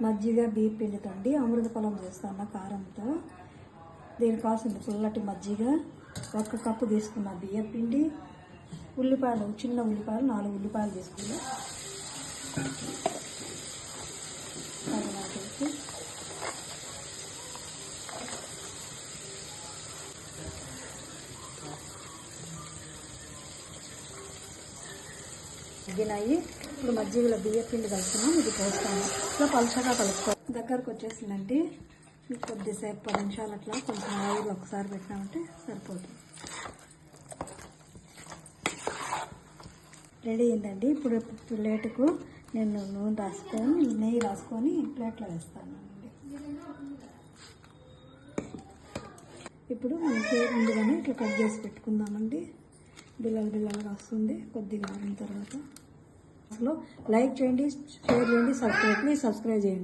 మజ్జిగ బియ్యం పిండితో అండి అమృత పొలం చేస్తాను కారంతో. దీనికి కావాల్సింది పుల్లటి మజ్జిగ, 1 కప్పు తీసుకున్న బియ్యం పిండి, ఉల్లిపాయలు, చిన్న ఉల్లిపాయలు 4 ఉల్లిపాయలు తీసుకుని గిన్నెయి. ఇప్పుడు మజ్జిగలో బియ్యం పిండి కలుపుతున్నాం, ఇది పోస్తాను. ఇట్లా పలుచగా కలుపుకో. దగ్గరకు వచ్చేసిందంటే కొద్దిసేపు 10 నిమిషాలు అట్లా కొంచెం ఆయిల్ ఒకసారి పెట్టినామంటే సరిపోతుంది. రెడీ అయిందండి. ఇప్పుడు ప్లేటుకు నేను నూనె రాసుకొని, నెయ్యి రాసుకొని ప్లేట్లో వేస్తాను. ఇప్పుడు ముందుగానే ఇట్లా కట్ చేసి పెట్టుకుందామండి. బిల్లలుగా వస్తుంది. కొద్దిగా ఆరిన తర్వాత లైక్ చేయండి, షేర్ చేయండి, సబ్స్క్రైబ్ చేయండి.